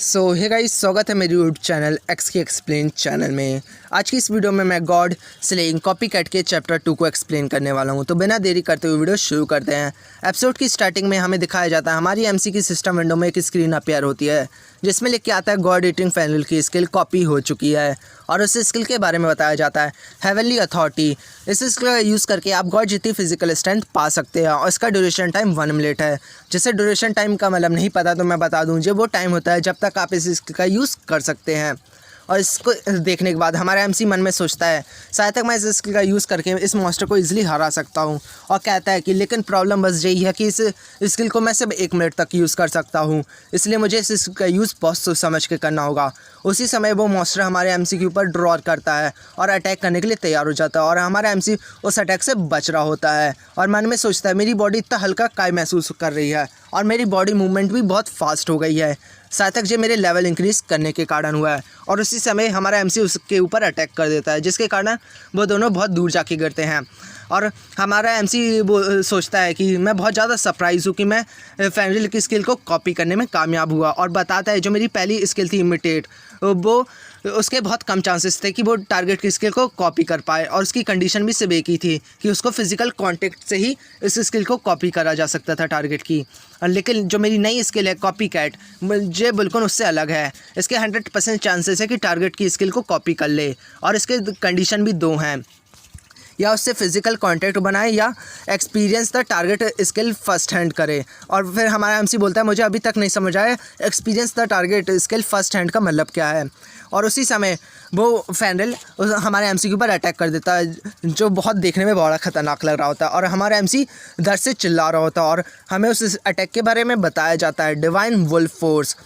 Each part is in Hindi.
हे गाइस, स्वागत है मेरे यूट्यूब चैनल एक्स की एक्सप्लेन चैनल में। आज की इस वीडियो में मैं गॉड स्लेइंग कॉपीकैट के चैप्टर 2 को एक्सप्लेन करने वाला हूं। तो बिना देरी करते हुए वीडियो शुरू करते हैं। एपिसोड की स्टार्टिंग में हमें दिखाया जाता है हमारी एमसी की सिस्टम विंडो में एक स्क्रीन अपीयर होती है जिसमें लिख के आता है गॉड ईटिंग फैनल की स्किल कॉपी हो चुकी है और उस स्किल के बारे में बताया जाता है हेवनली अथॉरिटी। इस स्किल का यूज़ करके आप गॉड जितनी फिजिकल स्ट्रेंथ पा सकते हैं और इसका ड्यूरेशन टाइम 1 मिनट है। जैसे ड्यूरेशन टाइम का मतलब नहीं पता तो मैं बता दूं, जब वो टाइम होता है जब तक आप इस स्किल का यूज़ कर सकते हैं। और इसको देखने के बाद हमारा एमसी मन में सोचता है शायद तक मैं इस स्किल का यूज़ करके इस मॉन्स्टर को इजीली हरा सकता हूँ, और कहता है कि लेकिन प्रॉब्लम बस यही है कि इस स्किल को मैं सिर्फ 1 मिनट तक यूज़ कर सकता हूँ, इसलिए मुझे इस स्किल का यूज़ बहुत सोच समझ के करना होगा। उसी समय वो मॉन्स्टर हमारे एमसी के ऊपर ड्रॉ करता है और अटैक करने के लिए तैयार हो जाता है और हमारा एमसी उस अटैक से बच रहा होता है और मन में सोचता है मेरी बॉडी इतना हल्का काय महसूस कर रही है और मेरी बॉडी मूवमेंट भी बहुत फास्ट हो गई है, शायद तक ये मेरे लेवल इंक्रीज़ करने के कारण हुआ है। और उसी समय हमारा एमसी उसके ऊपर अटैक कर देता है जिसके कारण वो दोनों बहुत दूर जाके गिरते हैं। और हमारा एमसी वो सोचता है कि मैं बहुत ज़्यादा सरप्राइज़ हूँ कि मैं फैनल की स्किल को कॉपी करने में कामयाब हुआ, और बताता है जो मेरी पहली स्किल थी इमिटेट, वो उसके बहुत कम चांसेस थे कि वो टारगेट की स्किल को कॉपी कर पाए, और उसकी कंडीशन भी सिर्फ एक ही थी कि उसको फिजिकल कांटेक्ट से ही इस स्किल को कॉपी करा जा सकता था टारगेट की। लेकिन जो मेरी नई स्किल है कॉपीकैट, मुझे बिल्कुल उससे अलग है। इसके 100% चांसेस है कि टारगेट की स्किल को कॉपी कर ले, और इसके कंडीशन भी 2 हैं, या उससे फिजिकल कांटेक्ट बनाए या experience the target skill first hand करे। और फिर हमारा एमसी बोलता है मुझे अभी तक नहीं समझ आया experience the target skill first hand का मतलब क्या है। और उसी समय वो फैनल हमारे एमसी के ऊपर अटैक कर देता है जो बहुत देखने में बड़ा ख़तरनाक लग रहा होता है, और हमारा एमसी दर्द से चिल्ला रहा होता है और हमें उस अटैक के बारे में बताया जाता है डिवाइन वुल्फ फोर्स।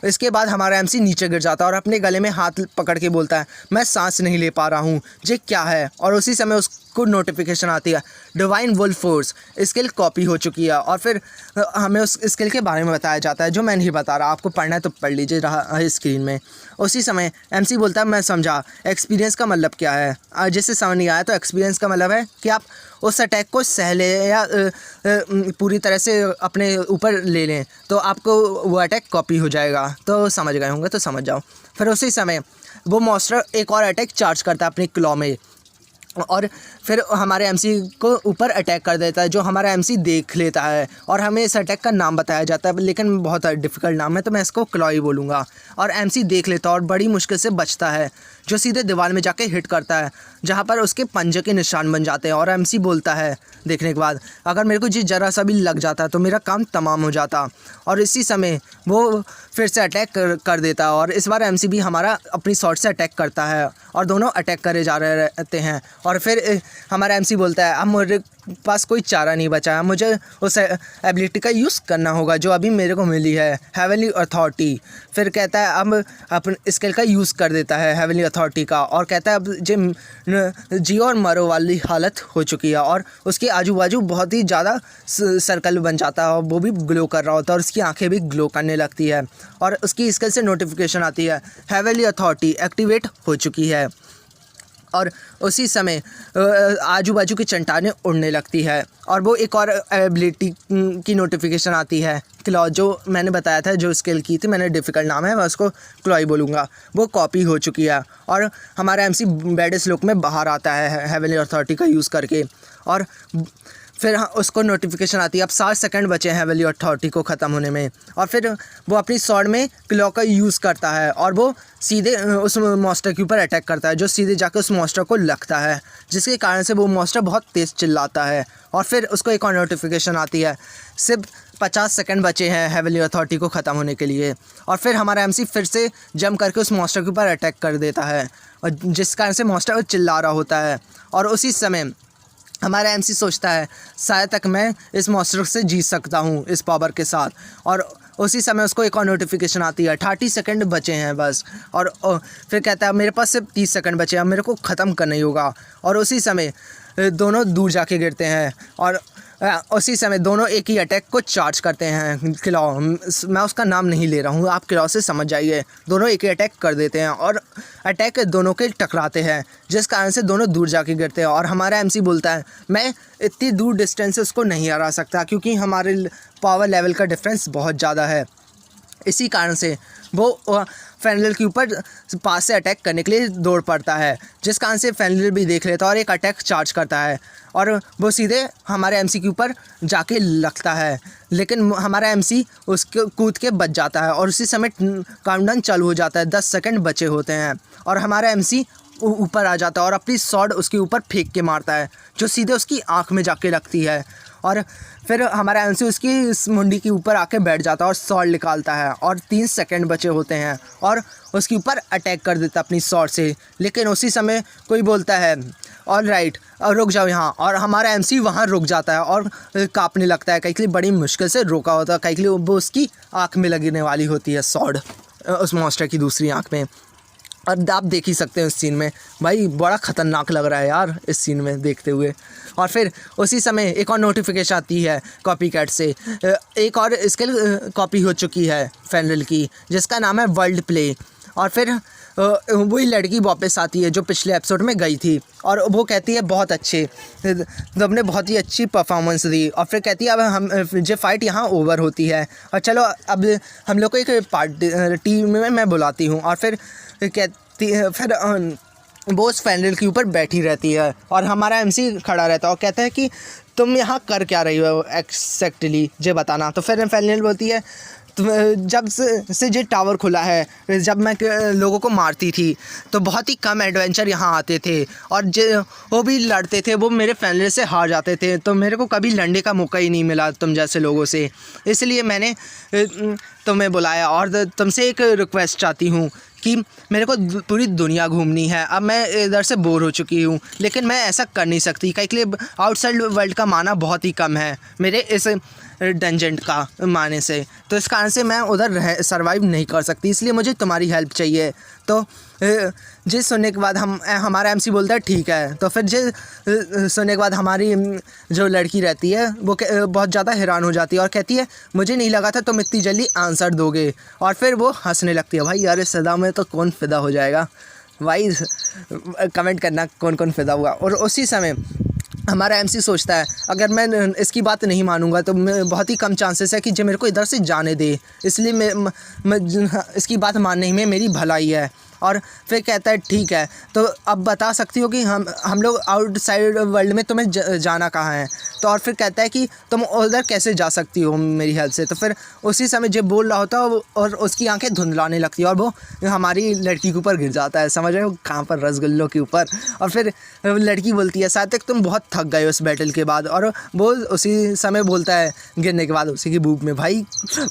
इसके बाद हमारा एमसी नीचे गिर जाता है और अपने गले में हाथ पकड़ के बोलता है मैं सांस नहीं ले पा रहा हूँ, ये क्या है। और उसी समय उसको नोटिफिकेशन आती है divine wolf force skill copy हो चुकी है, और फिर हमें उस स्किल के बारे में बताया जाता है जो मैं नहीं बता रहा, आपको पढ़ना है तो पढ़ लीजिए रहा स्क्रीन में। उसी समय एमसी बोलता है मैं समझा एक्सपीरियंस का मतलब क्या है। जिससे समझ नहीं आया तो एक्सपीरियंस का मतलब है कि आप उस अटैक को सह लें या पूरी तरह से अपने ऊपर ले लें तो आपको वो अटैक कॉपी हो जाएगा। तो समझ गए होंगे तो समझ जाओ। फिर उसी समय वो मॉन्स्टर एक और अटैक चार्ज करता है अपनी क्लॉ में, और फिर हमारे एमसी को ऊपर अटैक कर देता है जो हमारा एमसी देख लेता है, और हमें इस अटैक का नाम बताया जाता है लेकिन बहुत डिफ़िकल्ट नाम है तो मैं इसको क्लॉई बोलूँगा। और एमसी देख लेता है और बड़ी मुश्किल से बचता है जो सीधे दीवार में जाके हिट करता है जहाँ पर उसके पंजे के निशान बन जाते हैं। और एमसी बोलता है देखने के बाद अगर मेरे को जी ज़रा सा भी लग जाता तो मेरा काम तमाम हो जाता। और इसी समय वो फिर से अटैक कर देता है, और इस बार एमसी भी हमारा अपनी शॉट से अटैक करता है और दोनों अटैक करे जा रहे रहते हैं। और फिर हमारा एमसी बोलता है अब मेरे पास कोई चारा नहीं बचा है, मुझे उस एबिलिटी का यूज़ करना होगा जो अभी मेरे को मिली है हेवनली अथॉरिटी। फिर कहता है अब अपन स्किल का यूज़ कर देता है हेवनली अथॉरिटी का, और कहता है अब जियो और मरो वाली हालत हो चुकी है, और उसके आजू बाजू बहुत ही ज़्यादा सर्कल बन जाता है और वो भी ग्लो कर रहा होता है और उसकी आंखें भी ग्लो करने लगती है, और उसकी स्किल से नोटिफिकेशन आती है हेवनली अथॉरिटी एक्टिवेट हो चुकी है। और उसी समय आजू बाजू की चट्टानें उड़ने लगती है, और वो एक और एबिलिटी की नोटिफिकेशन आती है क्लॉ, जो मैंने बताया था जो स्किल की थी, मैंने डिफ़िकल्ट नाम है मैं उसको क्लॉई बोलूँगा, वो कॉपी हो चुकी है। और हमारा एमसी बैड स्लोक में बाहर आता है हेवनली अथॉरिटी का यूज़ करके, और फिर उसको नोटिफिकेशन आती है अब 7 सेकंड बचे हैं हेवनली अथॉरिटी को ख़त्म होने में। और फिर वो अपनी स्वॉर्ड में क्लॉ का यूज़ करता है और वो सीधे उस मॉन्स्टर के ऊपर अटैक करता है जो सीधे जाकर उस मॉन्स्टर को लगता है, जिसके कारण से वो मॉन्स्टर बहुत तेज़ चिल्लाता है। और फिर उसको एक और नोटिफिकेशन आती है सिर्फ 50 सेकंड बचे हैं हेवनली अथॉरिटी को ख़त्म होने के लिए। और फिर हमारा एमसी फिर से जंप करके उस मॉन्स्टर के ऊपर अटैक कर देता है, और जिस कारण से मॉन्स्टर चिल्ला रहा होता है। और उसी समय हमारा एमसी सोचता है शायद तक मैं इस मॉन्स्टर से जीत सकता हूँ इस पावर के साथ। और उसी समय उसको एक और नोटिफिकेशन आती है 30 सेकंड बचे हैं बस, और फिर कहता है मेरे पास सिर्फ 30 सेकंड बचे हैं, मेरे को ख़त्म करना ही होगा। और उसी समय दोनों दूर जाके गिरते हैं, और उसी समय दोनों एक ही अटैक को चार्ज करते हैं क्लॉ, मैं उसका नाम नहीं ले रहा हूँ, आप क्लॉ से समझ जाइए। दोनों एक ही अटैक कर देते हैं और अटैक दोनों के टकराते हैं जिस कारण से दोनों दूर जाके गिरते हैं। और हमारा एमसी बोलता है मैं इतनी दूर डिस्टेंस से उसको नहीं हरा सकता क्योंकि हमारे पावर लेवल का डिफरेंस बहुत ज़्यादा है। इसी कारण से वो फेनलिल के ऊपर पास से अटैक करने के लिए दौड़ पड़ता है, जिस कारण से फेनलिल भी देख लेता है और एक अटैक चार्ज करता है और वो सीधे हमारे एमसी के ऊपर जाके लगता है। लेकिन हमारा एमसी उसके कूद के बच जाता है और उसी समय काउंटडाउन चालू हो जाता है। 10 सेकंड बचे होते हैं और हमारा एमसी ऊपर आ जाता है और अपनी स्वॉर्ड उसके ऊपर फेंक के मारता है, जो सीधे उसकी आँख में जाके लगती है। और फिर हमारा एमसी उसकी मुंडी के ऊपर आके बैठ जाता है और स्वॉर्ड निकालता है और 3 सेकंड बचे होते हैं और उसके ऊपर अटैक कर देता है अपनी स्वॉर्ड से। लेकिन उसी समय कोई बोलता है ऑल राइट, रुक जाओ यहाँ, और हमारा एमसी वहाँ रुक जाता है और काँपने लगता है। कहीं के लिए बड़ी मुश्किल से रोका होता है, कहीं के लिए वो उसकी आँख में लगने वाली होती है स्वॉर्ड, उस मॉन्स्टर की दूसरी आँख में। और आप देख ही सकते हैं उस सीन में, भाई बड़ा ख़तरनाक लग रहा है यार इस सीन में देखते हुए। और फिर उसी समय एक और नोटिफिकेशन आती है कॉपीकैट से, एक और स्किल कॉपी हो चुकी है फेनलिल की, जिसका नाम है वर्ल्ड प्ले। और फिर वही लड़की वापस आती है जो पिछले एपिसोड में गई थी और वो कहती है बहुत अच्छे, तुमने बहुत ही अच्छी परफॉर्मेंस दी। और फिर कहती है अब हम जो फाइट यहाँ ओवर होती है और चलो अब हम लोग को एक पार्टी में मैं बुलाती हूँ। और फिर कहती है, फिर वो उस फेनलिल के ऊपर बैठी रहती है और हमारा एमसी खड़ा रहता है और कहता है कि तुम यहाँ कर क्या रही हो एक्जैक्टली, जे बताना। तो फिर फेनलिल बोलती है जब से जो टावर खुला है, जब मैं लोगों को मारती थी तो बहुत ही कम एडवेंचर यहाँ आते थे और जो वो भी लड़ते थे वो मेरे फेनलिल से हार जाते थे, तो मेरे को कभी लड़ने का मौका ही नहीं मिला तुम जैसे लोगों से, इसलिए मैंने तुम्हें बुलाया और तुमसे एक रिक्वेस्ट चाहती हूँ कि मेरे को पूरी दुनिया घूमनी है। अब मैं इधर से बोर हो चुकी हूँ, लेकिन मैं ऐसा कर नहीं सकती कहीं के लिए आउटसाइड वर्ल्ड का माना बहुत ही कम है मेरे इस डंजन का माने से, तो इस कारण से मैं उधर सर्वाइव नहीं कर सकती, इसलिए मुझे तुम्हारी हेल्प चाहिए। तो जिस सुनने के बाद हमारा एमसी बोलता है ठीक है। तो फिर जिस सुनने के बाद हमारी जो लड़की रहती है वो बहुत ज़्यादा हैरान हो जाती है और कहती है मुझे नहीं लगा था तुम इतनी जल्दी आंसर दोगे। और फिर वो हंसने लगती है। भाई यार इस सदा में तो कौन फ़िदा हो जाएगा भाई, कमेंट करना कौन कौन फ़िदा हुआ। और उसी समय हमारा एमसी सोचता है अगर मैं इसकी बात नहीं मानूंगा तो बहुत ही कम चांसेस है कि जो मेरे को इधर से जाने दे, इसलिए मैं इसकी बात मानने में मेरी भलाई है। और फिर कहता है ठीक है, तो अब बता सकती हो कि हम लोग आउटसाइड वर्ल्ड में तुम्हें जाना कहाँ है। तो और फिर कहता है कि तुम उधर कैसे जा सकती हो मेरी हेल्प से। तो फिर उसी समय जब बोल रहा होता है और उसकी आंखें धुंधलाने लगती है और वो हमारी लड़की के ऊपर गिर जाता है, समझ रहे हो कहाँ पर, रसगुल्लों के ऊपर। और फिर लड़की बोलती है शायद तक तुम बहुत थक गए उस बैटल के बाद, और वो उसी समय बोलता है गिरने के बाद उसी की भूख में। भाई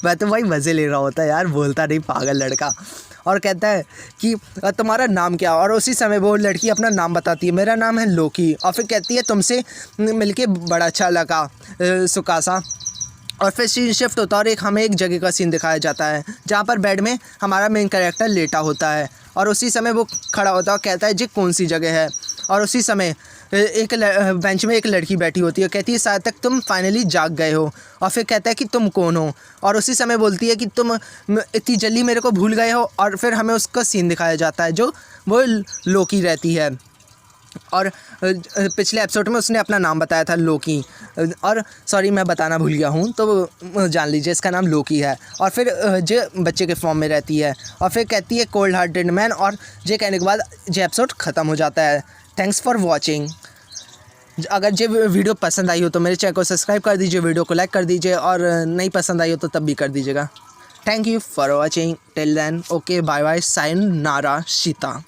मैं तो भाई मज़े ले रहा होता है यार, बोलता नहीं पागल लड़का। और कहता है कि तुम्हारा नाम क्या, और उसी समय वो लड़की अपना नाम बताती है, मेरा नाम है लोकी। और फिर कहती है तुमसे मिलके बड़ा अच्छा लगा सुकासा। और फिर सीन शिफ्ट होता है और हमें एक जगह का सीन दिखाया जाता है जहाँ पर बेड में हमारा मेन कैरेक्टर लेटा होता है और उसी समय वो खड़ा होता है और कहता है जी कौन सी जगह है। और उसी समय एक बेंच में एक लड़की बैठी होती है, कहती है शायद तक तुम फाइनली जाग गए हो। और फिर कहता है कि तुम कौन हो, और उसी समय बोलती है कि तुम इतनी जल्दी मेरे को भूल गए हो। और फिर हमें उसका सीन दिखाया जाता है जो वो लोकी रहती है और पिछले एपिसोड में उसने अपना नाम बताया था लोकी, और सॉरी मैं बताना भूल गया हूँ, तो जान लीजिए इसका नाम लोकी है। और फिर जो बच्चे के फॉर्म में रहती है और फिर कहती है कोल्ड हार्टेड मैन, और ये कहने के बाद जो एपिसोड ख़त्म हो जाता है। Thanks for watching. अगर ये वीडियो पसंद आई हो तो मेरे चैनल को सब्सक्राइब कर दीजिए, वीडियो को लाइक कर दीजिए, और नहीं पसंद आई हो तो तब भी कर दीजिएगा। Thank you for watching, till then okay bye bye, साइन नारा शीता।